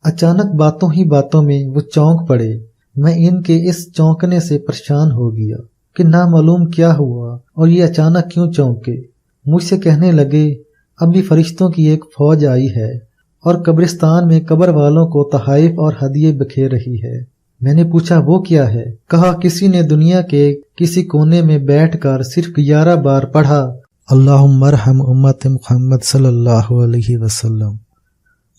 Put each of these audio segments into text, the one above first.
اچانک باتوں ہی باتوں میں وہ چونک پڑے۔ میں ان کے اس چونکنے سے پریشان ہو گیا کہ نامعلوم کیا ہوا اور یہ اچانک کیوں چونکے۔ مجھ سے کہنے لگے ابھی فرشتوں کی ایک فوج آئی ہے اور قبرستان میں قبر والوں کو تحائف اور ہدیے بکھیر رہی ہے۔ میں نے پوچھا وہ کیا ہے؟ کہا کسی نے دنیا کے کسی کونے میں بیٹھ کر صرف 11 بار پڑھا اللہم ارحم امت محمد صلی اللہ علیہ وسلم،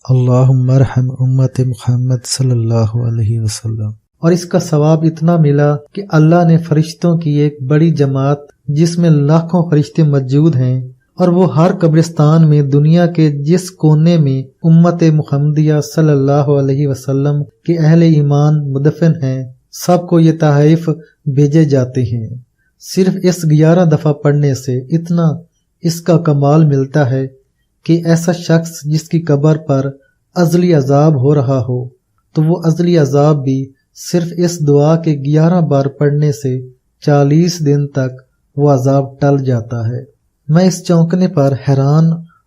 اللہم ارحم امت محمد صلی اللہ علیہ وسلم، اور اس کا ثواب اتنا ملا کہ اللہ نے فرشتوں کی ایک بڑی جماعت جس میں لاکھوں فرشتے موجود ہیں اور وہ ہر قبرستان میں دنیا کے جس کونے میں امت محمدیہ صلی اللہ علیہ وسلم کے اہل ایمان مدفن ہیں، سب کو یہ تحائف بھیجے جاتے ہیں۔ صرف اس 11 دفعہ پڑھنے سے اتنا اس کا کمال ملتا ہے کہ ایسا شخص جس کی قبر پر ازلی عذاب ہو رہا ہو تو وہ ازلی عذاب بھی صرف اس دعا کے 11 بار پڑھنے سے 40 دن تک وہ عذاب ٹل جاتا ہے۔ میں اس چونکنے پر حیران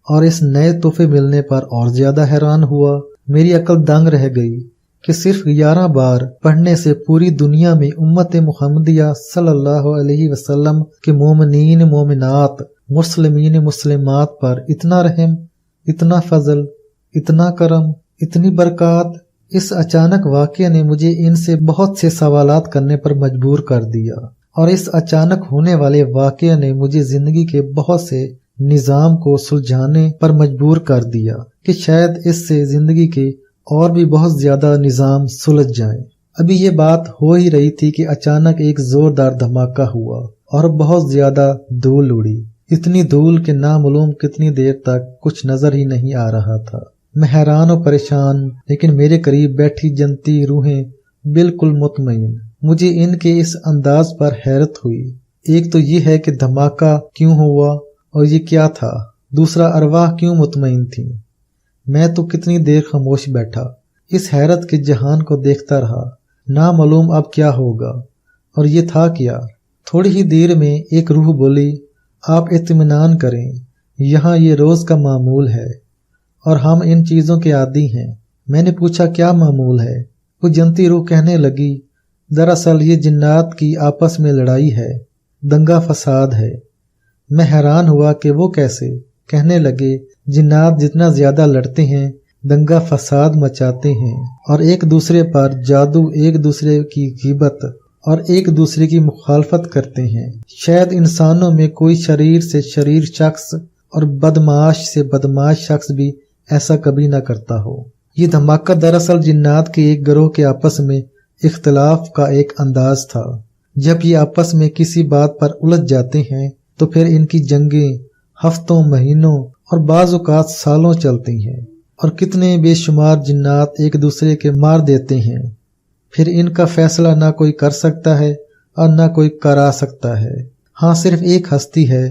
اور اس نئے تحفے ملنے پر اور زیادہ حیران ہوا۔ میری عقل دنگ رہ گئی کہ صرف 11 بار پڑھنے سے پوری دنیا میں امت محمدیہ صلی اللہ علیہ وسلم کے مومنین مومنات، مسلمین مسلمات پر اتنا رحم، اتنا فضل، اتنا کرم، اتنی برکات۔ اس اچانک واقعے نے مجھے ان سے بہت سے سوالات کرنے پر مجبور کر دیا، اور اس اچانک ہونے والے واقعے نے مجھے زندگی کے بہت سے نظام کو سلجھانے پر مجبور کر دیا کہ شاید اس سے زندگی کے اور بھی بہت زیادہ نظام سلجھ جائیں۔ ابھی یہ بات ہو ہی رہی تھی کہ اچانک ایک زوردار دھماکہ ہوا اور بہت زیادہ دھول اڑی، اتنی دھول کہ نامعلوم کتنی دیر تک کچھ نظر ہی نہیں آ رہا تھا۔ میں حیران و پریشان، لیکن میرے قریب بیٹھی جنتی روحیں بالکل مطمئن۔ مجھے ان کے اس انداز پر حیرت ہوئی۔ ایک تو یہ ہے کہ دھماکہ کیوں ہوا اور یہ کیا تھا، دوسرا ارواح کیوں مطمئن تھیں۔ میں تو کتنی دیر خاموش بیٹھا، اس حیرت کے جہان کو دیکھتا رہا۔ نامعلوم اب کیا ہوگا، اور یہ تھا کیا۔ تھوڑی ہی دیر میں ایک روح بولی، آپ اطمینان کریں، یہاں یہ روز کا معمول ہے اور ہم ان چیزوں کے عادی ہیں۔ میں نے پوچھا کیا معمول ہے؟ وہ جنتی روح کہنے لگی، دراصل یہ جنات کی آپس میں لڑائی ہے، دنگا فساد ہے۔ میں حیران ہوا کہ وہ کیسے؟ کہنے لگے جنات جتنا زیادہ لڑتے ہیں، دنگا فساد مچاتے ہیں اور ایک دوسرے پر جادو، ایک دوسرے کی غیبت اور ایک دوسرے کی مخالفت کرتے ہیں۔ شاید انسانوں میں کوئی شریر سے شریر شخص اور بدمعاش سے بدمعاش شخص بھی ایسا کبھی نہ کرتا ہو۔ یہ دھماکہ دراصل جنات کے ایک گروہ کے آپس میں اختلاف کا ایک انداز تھا۔ جب یہ آپس میں کسی بات پر الجھ جاتے ہیں تو پھر ان کی جنگیں ہفتوں، مہینوں اور بعض اوقات سالوں چلتی ہیں، اور کتنے بے شمار جنات ایک دوسرے کے مار دیتے ہیں۔ پھر ان کا فیصلہ نہ کوئی کر سکتا ہے اور نہ کوئی کرا سکتا ہے۔ ہاں صرف ایک ہستی ہے،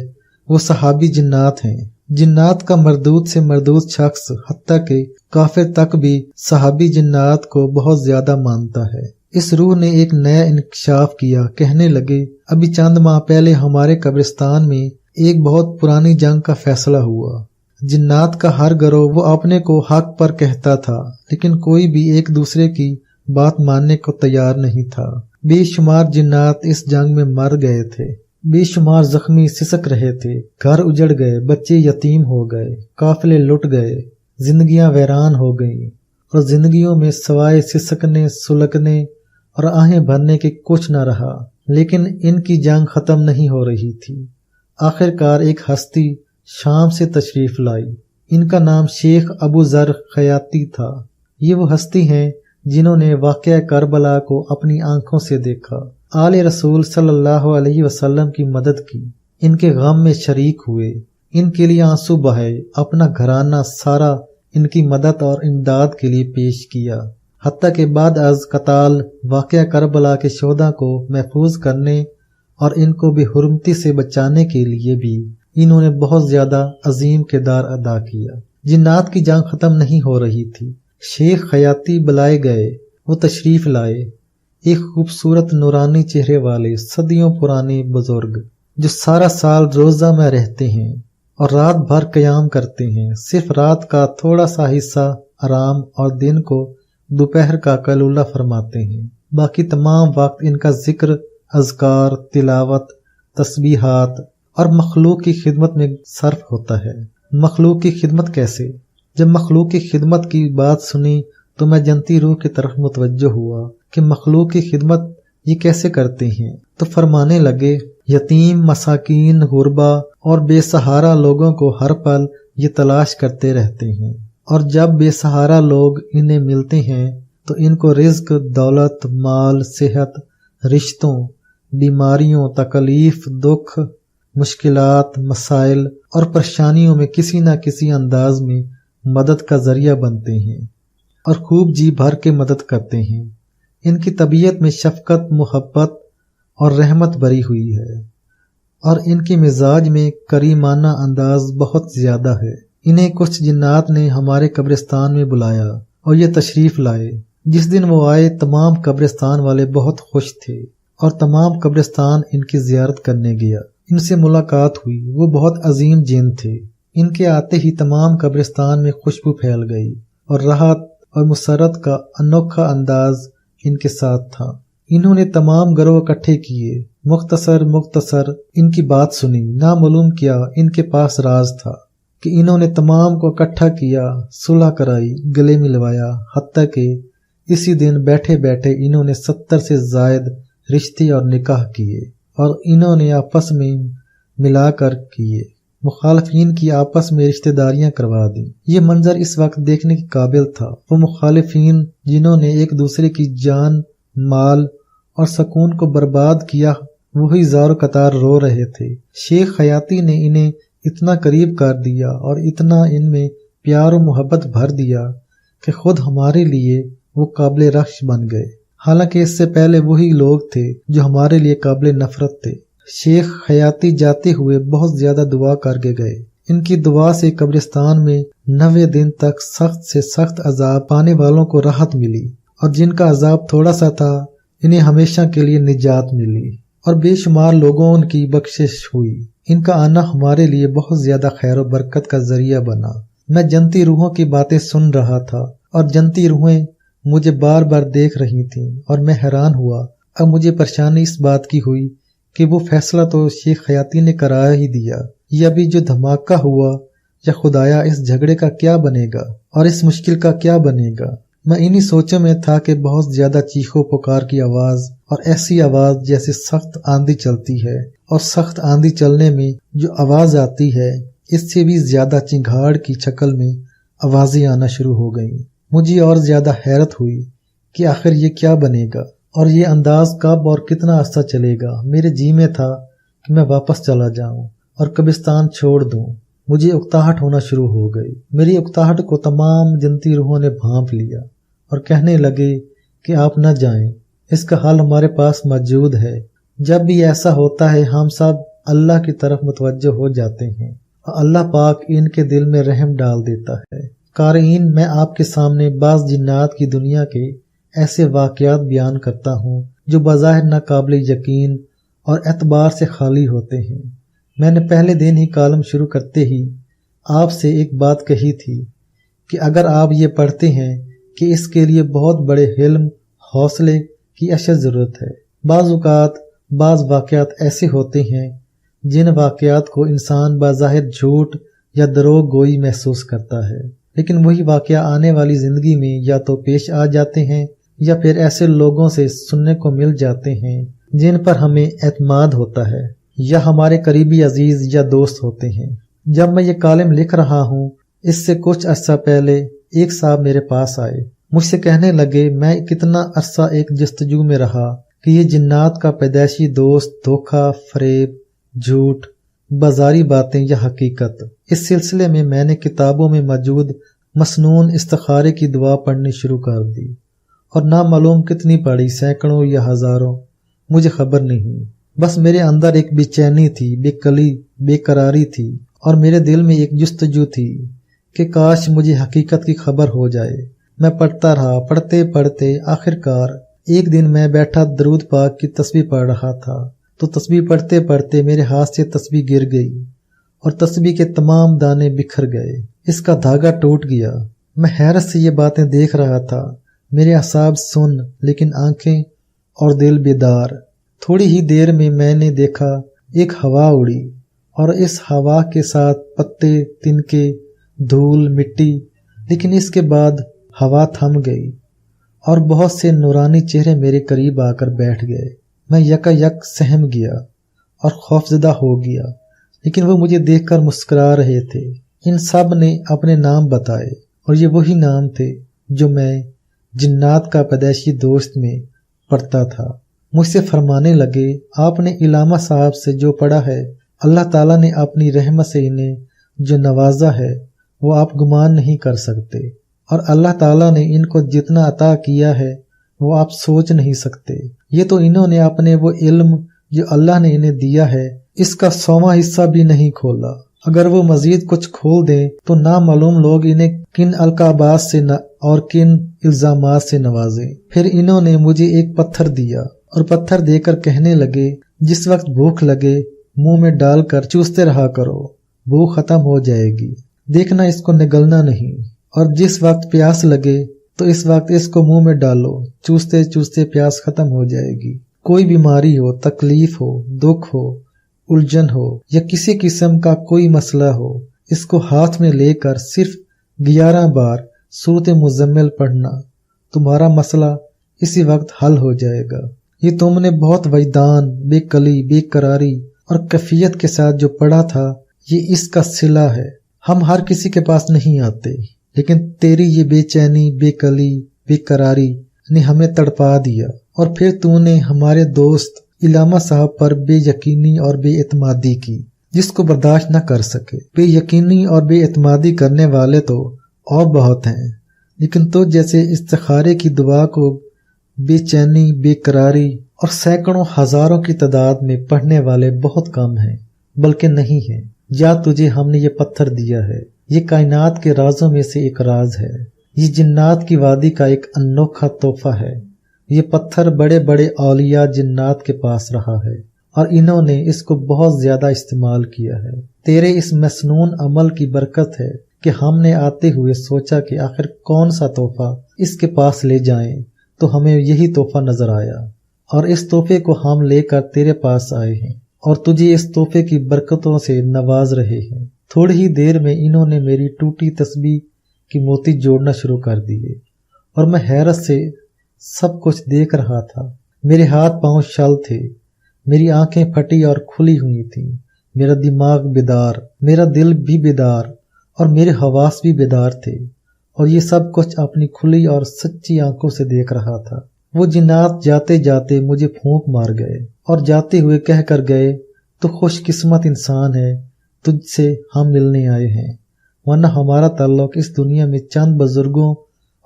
وہ صحابی جنات ہیں۔ جنات کا مردود سے مردود شخص، حتیٰ کہ کافر تک بھی صحابی جنات کو بہت زیادہ مانتا ہے۔ اس روح نے ایک نیا انکشاف کیا، کہنے لگے ابھی چند ماہ پہلے ہمارے قبرستان میں ایک بہت پرانی جنگ کا فیصلہ ہوا۔ جنات کا ہر گروہ وہ اپنے کو حق پر کہتا تھا، لیکن کوئی بھی ایک دوسرے کی بات ماننے کو تیار نہیں تھا۔ بے شمار جنات اس جنگ میں مر گئے تھے، بے شمار زخمی سسک رہے تھے، گھر اجڑ گئے، بچے یتیم ہو گئے، قافلے لٹ گئے، زندگیاں ویران ہو گئیں، اور زندگیوں میں سوائے سسکنے، سلگنے اور آہیں بھرنے کے کچھ نہ رہا۔ لیکن ان کی جنگ ختم نہیں ہو رہی تھی۔ آخر کار ایک ہستی شام سے تشریف لائی۔ ان کا نام شیخ ابو ذر خیاطی تھا۔ یہ وہ ہستی ہیں جنہوں نے واقعہ کربلا کو اپنی آنکھوں سے دیکھا، آل رسول صلی اللہ علیہ وسلم کی مدد کی، ان کے غم میں شریک ہوئے، ان کے لیے آنسو بہائے، اپنا گھرانہ سارا ان کی مدد اور امداد کے لیے پیش کیا، حتیٰ کہ بعد از قتال واقعہ کربلا کے شہداء کو محفوظ کرنے اور ان کو بے حرمتی سے بچانے کے لیے بھی انہوں نے بہت زیادہ عظیم کردار ادا کیا۔ جنات کی جنگ ختم نہیں ہو رہی تھی۔ شیخ خیاطی بلائے گئے، وہ تشریف لائے، ایک خوبصورت نورانی چہرے والے صدیوں پرانے بزرگ جو سارا سال روزہ میں رہتے ہیں اور رات بھر قیام کرتے ہیں، صرف رات کا تھوڑا سا حصہ آرام اور دن کو دوپہر کا قیلولہ فرماتے ہیں۔ باقی تمام وقت ان کا ذکر، اذکار، تلاوت، تسبیحات اور مخلوق کی خدمت میں صرف ہوتا ہے۔ مخلوق کی خدمت کیسے؟ جب مخلوق کی خدمت کی بات سنی تو میں جنتی روح کی طرف متوجہ ہوا کہ مخلوق کی خدمت یہ کیسے کرتے ہیں، تو فرمانے لگے یتیم، مساکین، غربا اور بے سہارا لوگوں کو ہر پل یہ تلاش کرتے رہتے ہیں، اور جب بے سہارا لوگ انہیں ملتے ہیں تو ان کو رزق، دولت، مال، صحت، رشتوں، بیماریوں، تکلیف، دکھ، مشکلات، مسائل اور پریشانیوں میں کسی نہ کسی انداز میں مدد کا ذریعہ بنتے ہیں اور خوب جی بھر کے مدد کرتے ہیں۔ ان کی طبیعت میں شفقت، محبت اور رحمت بری ہوئی ہے، اور ان کی مزاج میں کریمانہ انداز بہت زیادہ ہے۔ انہیں کچھ جنات نے ہمارے قبرستان میں بلایا اور یہ تشریف لائے۔ جس دن وہ آئے تمام قبرستان والے بہت خوش تھے اور تمام قبرستان ان کی زیارت کرنے گیا۔ ان سے ملاقات ہوئی، وہ بہت عظیم جن تھے۔ ان کے آتے ہی تمام قبرستان میں خوشبو پھیل گئی اور راحت اور مسرت کا انوکھا انداز ان کے ساتھ تھا۔ انہوں نے تمام گروہ اکٹھے کیے، مختصر ان کی بات سنی۔ نامعلوم کیا ان کے پاس راز تھا کہ انہوں نے تمام کو اکٹھا کیا، صلح کرائی، گلے ملوایا، حتیٰ کہ اسی دن بیٹھے بیٹھے انہوں نے 70 سے زائد رشتے اور نکاح کیے، اور انہوں نے آپس میں ملا کر کیے۔ مخالفین کی آپس میں رشتہ داریاں کروا دیں۔ یہ منظر اس وقت دیکھنے کے قابل تھا۔ وہ مخالفین جنہوں نے ایک دوسرے کی جان، مال اور سکون کو برباد کیا، وہی زار و قطار رو رہے تھے۔ شیخ خیاطی نے انہیں اتنا قریب کر دیا اور اتنا ان میں پیار و محبت بھر دیا کہ خود ہمارے لیے وہ قابل رخص بن گئے، حالانکہ اس سے پہلے وہی لوگ تھے جو ہمارے لیے قابل نفرت تھے۔ شیخ خیاطی جاتے ہوئے بہت زیادہ دعا کر کے گئے۔ ان کی دعا سے قبرستان میں 90 دن تک سخت سے سخت عذاب پانے والوں کو راحت ملی، اور جن کا عذاب تھوڑا سا تھا انہیں ہمیشہ کے لیے نجات ملی، اور بے شمار لوگوں کی بخشش ہوئی۔ ان کا آنا ہمارے لیے بہت زیادہ خیر و برکت کا ذریعہ بنا۔ میں جنتی روحوں کی باتیں سن رہا تھا اور جنتی روحیں مجھے بار بار دیکھ رہی تھیں، اور میں حیران ہوا۔ اب مجھے پریشانی اس بات کی ہوئی کہ وہ فیصلہ تو شیخ خیاطی نے کرا ہی دیا، یہ ابھی جو دھماکہ ہوا، یا خدایا اس جھگڑے کا کیا بنے گا اور اس مشکل کا کیا بنے گا۔ میں انہی سوچوں میں تھا کہ بہت زیادہ چیخو پکار کی آواز، اور ایسی آواز جیسے سخت آندھی چلتی ہے، اور سخت آندھی چلنے میں جو آواز آتی ہے اس سے بھی زیادہ چنگھاڑ کی شکل میں آوازیں آنا شروع ہو گئیں۔ مجھے اور زیادہ حیرت ہوئی کہ آخر یہ کیا بنے گا، اور یہ انداز کب اور کتنا عرصہ چلے گا۔ میرے جی میں تھا کہ میں واپس چلا جاؤں اور قبرستان چھوڑ دوں۔ مجھے اکتاہٹ ہونا شروع ہو گئی۔ میری اکتاہٹ کو تمام جنتی روحوں نے بھانپ لیا اور کہنے لگے کہ آپ نہ جائیں، اس کا حل ہمارے پاس موجود ہے۔ جب بھی ایسا ہوتا ہے ہم سب اللہ کی طرف متوجہ ہو جاتے ہیں، اور اللہ پاک ان کے دل میں رحم ڈال دیتا ہے۔ قارئین، میں آپ کے سامنے بعض جنات کی دنیا کے ایسے واقعات بیان کرتا ہوں جو بظاہر ناقابل یقین اور اعتبار سے خالی ہوتے ہیں۔ میں نے پہلے دن ہی کالم شروع کرتے ہی آپ سے ایک بات کہی تھی کہ اگر آپ یہ پڑھتے ہیں کہ اس کے لیے بہت بڑے علم، حوصلے کی اشد ضرورت ہے۔ بعض اوقات بعض واقعات ایسے ہوتے ہیں جن واقعات کو انسان بظاہر جھوٹ یا دروغ گوئی محسوس کرتا ہے، لیکن وہی واقعہ آنے والی زندگی میں یا تو پیش آ جاتے ہیں یا پھر ایسے لوگوں سے سننے کو مل جاتے ہیں جن پر ہمیں اعتماد ہوتا ہے، یا ہمارے قریبی عزیز یا دوست ہوتے ہیں۔ جب میں یہ کالم لکھ رہا ہوں، اس سے کچھ عرصہ پہلے ایک صاحب میرے پاس آئے، مجھ سے کہنے لگے میں کتنا عرصہ ایک جستجو میں رہا کہ یہ جنات کا پیدائشی دوست دھوکہ، فریب، جھوٹ، بازاری باتیں یا حقیقت۔ اس سلسلے میں نے کتابوں میں موجود مسنون استخارے کی دعا پڑھنی شروع کر دی، اور نامعلوم کتنی پڑھی، سینکڑوں یا ہزاروں، مجھے خبر نہیں۔ بس میرے اندر ایک بے چینی تھی، بے قراری تھی، اور میرے دل میں ایک جستجو تھی کہ کاش مجھے حقیقت کی خبر ہو جائے۔ میں پڑھتا رہا، پڑھتے پڑھتے آخرکار ایک دن میں بیٹھا درود پاک کی تسبیح پڑھ رہا تھا، تو تسبیح پڑھتے پڑھتے میرے ہاتھ سے تسبیح گر گئی اور تسبیح کے تمام دانے بکھر گئے، اس کا دھاگا ٹوٹ گیا۔ میں حیرت سے یہ باتیں دیکھ رہا تھا، میرے اعصاب سن لیکن آنکھیں اور دل بیدار۔ تھوڑی ہی دیر میں میں نے دیکھا ایک ہوا اڑی اور اس ہوا کے ساتھ پتے، تنکے، دھول، مٹی، لیکن اس کے بعد ہوا تھم گئی اور بہت سے نورانی چہرے میرے قریب آ کر بیٹھ گئے۔ میں یکا یک سہم گیا اور خوفزدہ ہو گیا، لیکن وہ مجھے دیکھ کر مسکرا رہے تھے۔ ان سب نے اپنے نام بتائے اور یہ وہی نام تھے جو میں جنات کا پیدائشی دوست میں پڑھتا تھا۔ مجھ سے فرمانے لگے، آپ نے علامہ صاحب سے جو پڑھا ہے، اللہ تعالیٰ نے اپنی رحمت سے انہیں جو نوازا ہے وہ آپ گمان نہیں کر سکتے، اور اللہ تعالیٰ نے ان کو جتنا عطا کیا ہے وہ آپ سوچ نہیں سکتے۔ یہ تو انہوں نے اپنے وہ علم جو اللہ نے انہیں دیا ہے اس کا 100واں حصہ بھی نہیں کھولا۔ اگر وہ مزید کچھ کھول دیں تو نامعلوم لوگ انہیں کن القابات سے اور کن الزامات سے نوازیں۔ پھر انہوں نے مجھے ایک پتھر دیا اور پتھر دے کر کہنے لگے، جس وقت بھوک لگے منہ میں ڈال کر چوستے رہا کرو، بھوک ختم ہو جائے گی، دیکھنا اس کو نگلنا نہیں، اور جس وقت پیاس لگے تو اس وقت اس کو منہ میں ڈالو، چوستے چوستے پیاس ختم ہو جائے گی۔ کوئی بیماری ہو، تکلیف ہو، دکھ ہو، الجھن ہو یا کسی قسم کا کوئی مسئلہ ہو، اس کو ہاتھ میں لے کر صرف 11 بار سورۃ مزمل پڑھنا، تمہارا مسئلہ اسی وقت حل ہو جائے گا۔ یہ تم نے بہت وجدان، بے کلی، بے قراری اور کیفیت کے ساتھ جو پڑھا تھا، یہ اس کا صلہ ہے۔ ہم ہر کسی کے پاس نہیں آتے، لیکن تیری یہ بے چینی، بے کلی، بے قراری نے ہمیں تڑپا دیا، اور پھر تو نے ہمارے دوست علامہ صاحب پر بے یقینی اور بے اعتمادی کی، جس کو برداشت نہ کر سکے۔ بے یقینی اور بے اعتمادی کرنے والے تو اور بہت ہیں، لیکن تو جیسے استخارے کی دعا کو بے چینی، بے قراری اور سینکڑوں ہزاروں کی تعداد میں پڑھنے والے بہت کم ہیں، بلکہ نہیں ہیں۔ یا تجھے ہم نے یہ پتھر دیا ہے، یہ کائنات کے رازوں میں سے ایک راز ہے، یہ جنات کی وادی کا ایک انوکھا تحفہ ہے۔ یہ پتھر بڑے بڑے اولیاء جنات کے پاس رہا ہے اور انہوں نے اس کو بہت زیادہ استعمال کیا ہے۔ تیرے اس مسنون عمل کی برکت ہے کہ ہم نے آتے ہوئے سوچا کہ آخر کون سا تحفہ اس کے پاس لے جائیں، تو ہمیں یہی تحفہ نظر آیا، اور اس تحفے کو ہم لے کر تیرے پاس آئے ہیں اور تجھے اس تحفے کی برکتوں سے نواز رہے ہیں۔ تھوڑی ہی دیر میں انہوں نے میری ٹوٹی تسبیح کی موتی جوڑنا شروع کر دیے اور میں حیرت سے سب کچھ دیکھ رہا تھا۔ میرے ہاتھ پاؤں شل تھے، میری آنکھیں پھٹی اور کھلی ہوئی تھیں، میرا دماغ بیدار، میرا دل بھی بیدار اور میرے حواس بھی بیدار تھے، اور یہ سب کچھ اپنی کھلی اور سچی آنکھوں سے دیکھ رہا تھا۔ وہ جنات جاتے جاتے مجھے پھونک مار گئے اور جاتے ہوئے کہہ کر گئے، تو خوش قسمت انسان ہے، تجھ سے ہم ملنے آئے ہیں، ورنہ ہمارا تعلق اس دنیا میں چند بزرگوں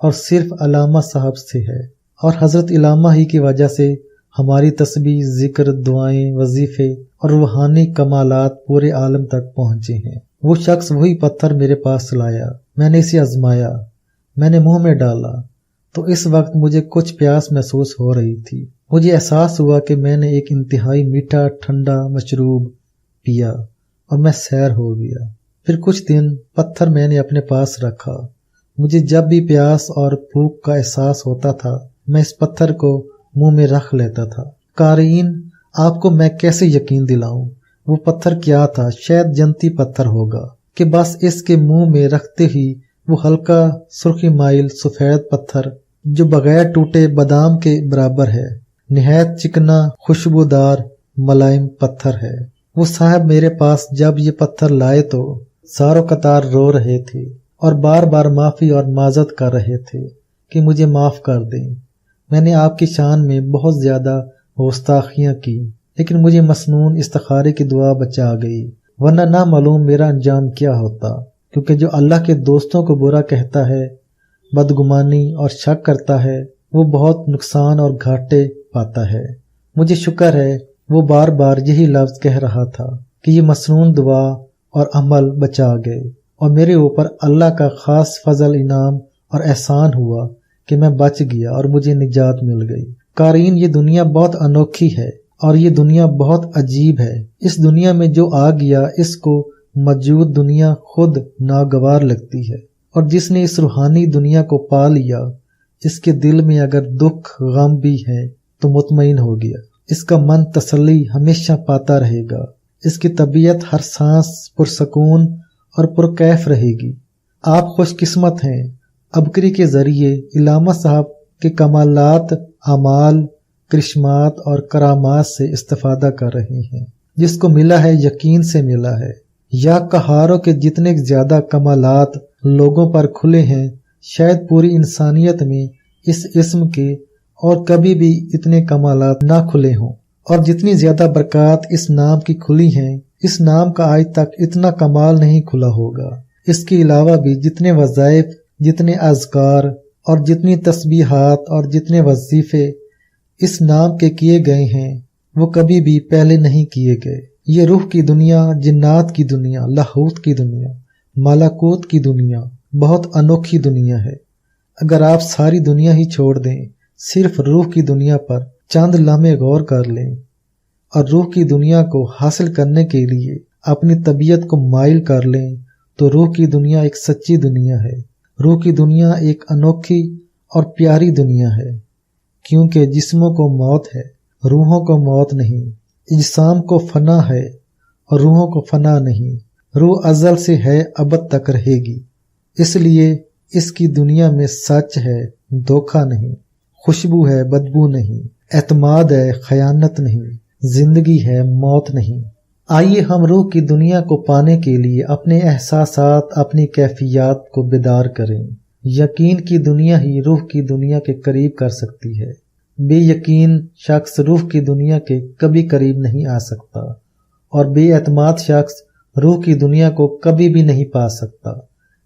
اور صرف علامہ صاحب سے ہے، اور حضرت علامہ ہی کی وجہ سے ہماری تسبیح، ذکر، دعائیں، وظیفے اور روحانی کمالات پورے عالم تک پہنچے ہیں۔ وہ شخص وہی پتھر میرے پاس لایا، میں نے اسے آزمایا، میں نے منہ میں ڈالا تو اس وقت مجھے کچھ پیاس محسوس ہو رہی تھی۔ مجھے احساس ہوا کہ میں نے ایک انتہائی میٹھا ٹھنڈا مشروب پیا اور میں سیر ہو گیا۔ پھر کچھ دن پتھر میں نے اپنے پاس رکھا۔ مجھے جب بھی پیاس اور بھوک کا احساس ہوتا تھا میں اس پتھر کو منہ میں رکھ لیتا تھا۔ قارئین، آپ کو میں کیسے یقین دلاؤں وہ پتھر کیا تھا؟ شاید جنتی پتھر ہوگا کہ بس اس کے منہ میں رکھتے ہی وہ ہلکا سرخی مائل سفید پتھر جو بغیر ٹوٹے بادام کے برابر ہے، نہایت چکنا، خوشبودار، ملائم پتھر ہے۔ وہ صاحب میرے پاس جب یہ پتھر لائے تو سارو قطار رو رہے تھے اور بار بار معافی اور معذرت کر رہے تھے کہ مجھے معاف کر دیں، میں نے آپ کی شان میں بہت زیادہ گستاخیاں کی، لیکن مجھے مسنون استخارے کی دعا بچا گئی، ورنہ نہ معلوم میرا انجام کیا ہوتا، کیونکہ جو اللہ کے دوستوں کو برا کہتا ہے، بدگمانی اور شک کرتا ہے، وہ بہت نقصان اور گھاٹے پاتا ہے۔ مجھے شکر ہے وہ بار بار یہی لفظ کہہ رہا تھا کہ یہ مسنون دعا اور عمل بچا گئے، اور میرے اوپر اللہ کا خاص فضل، انعام اور احسان ہوا کہ میں بچ گیا اور مجھے نجات مل گئی۔ قارئین، یہ دنیا بہت انوکھی ہے اور یہ دنیا بہت عجیب ہے۔ اس دنیا میں جو آ گیا اس کو موجود دنیا خود ناگوار لگتی ہے اور جس نے اس روحانی دنیا کو پا لیا، اس کے دل میں اگر دکھ غم بھی ہے تو مطمئن ہو گیا، اس کا من تسلی ہمیشہ پاتا رہے گا، اس کی طبیعت ہر سانس پرسکون اور پرکیف رہے گی۔ آپ خوش قسمت ہیں، عبقری کے ذریعے علامہ صاحب کے کمالات، اعمال، کرشمات اور کرامات سے استفادہ کر رہے ہیں۔ جس کو ملا ہے یقین سے ملا ہے۔ یا کہاروں کے جتنے زیادہ کمالات لوگوں پر کھلے ہیں، شاید پوری انسانیت میں اس اسم کے اور کبھی بھی اتنے کمالات نہ کھلے ہوں، اور جتنی زیادہ برکات اس نام کی کھلی ہیں، اس نام کا آج تک اتنا کمال نہیں کھلا ہوگا۔ اس کے علاوہ بھی جتنے وظائف، جتنے اذکار اور جتنی تسبیحات اور جتنے وظیفے اس نام کے کیے گئے ہیں، وہ کبھی بھی پہلے نہیں کیے گئے۔ یہ روح کی دنیا، جنات کی دنیا، لاہوت کی دنیا، ملکوت کی دنیا بہت انوکھی دنیا ہے۔ اگر آپ ساری دنیا ہی چھوڑ دیں، صرف روح کی دنیا پر چند لمحے غور کر لیں اور روح کی دنیا کو حاصل کرنے کے لیے اپنی طبیعت کو مائل کر لیں، تو روح کی دنیا ایک سچی دنیا ہے۔ روح کی دنیا ایک انوکھی اور پیاری دنیا ہے، کیونکہ جسموں کو موت ہے، روحوں کو موت نہیں۔ اجسام کو فنا ہے اور روحوں کو فنا نہیں۔ روح ازل سے ہے، ابد تک رہے گی۔ اس لیے اس کی دنیا میں سچ ہے، دھوکہ نہیں، خوشبو ہے، بدبو نہیں، اعتماد ہے، خیانت نہیں، زندگی ہے، موت نہیں۔ آئیے ہم روح کی دنیا کو پانے کے لیے اپنے احساسات، اپنی کیفیات کو بیدار کریں۔ یقین کی دنیا ہی روح کی دنیا کے قریب کر سکتی ہے۔ بے یقین شخص روح کی دنیا کے کبھی قریب نہیں آ سکتا، اور بے اعتماد شخص روح کی دنیا کو کبھی بھی نہیں پا سکتا۔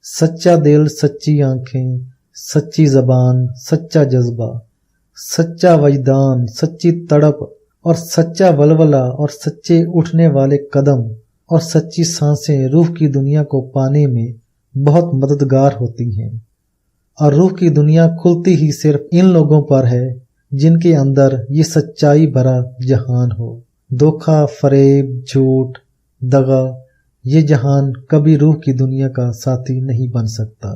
سچا دل، سچی آنکھیں، سچی زبان، سچا جذبہ، سچا وجدان، سچی تڑپ اور سچا ولولہ اور سچے اٹھنے والے قدم اور سچی سانسیں روح کی دنیا کو پانے میں بہت مددگار ہوتی ہیں۔ اور روح کی دنیا کھلتی ہی صرف ان لوگوں پر ہے جن کے اندر یہ سچائی بھرا جہان ہو۔ دھوکہ، فریب، جھوٹ، دغا، یہ جہان کبھی روح کی دنیا کا ساتھی نہیں بن سکتا۔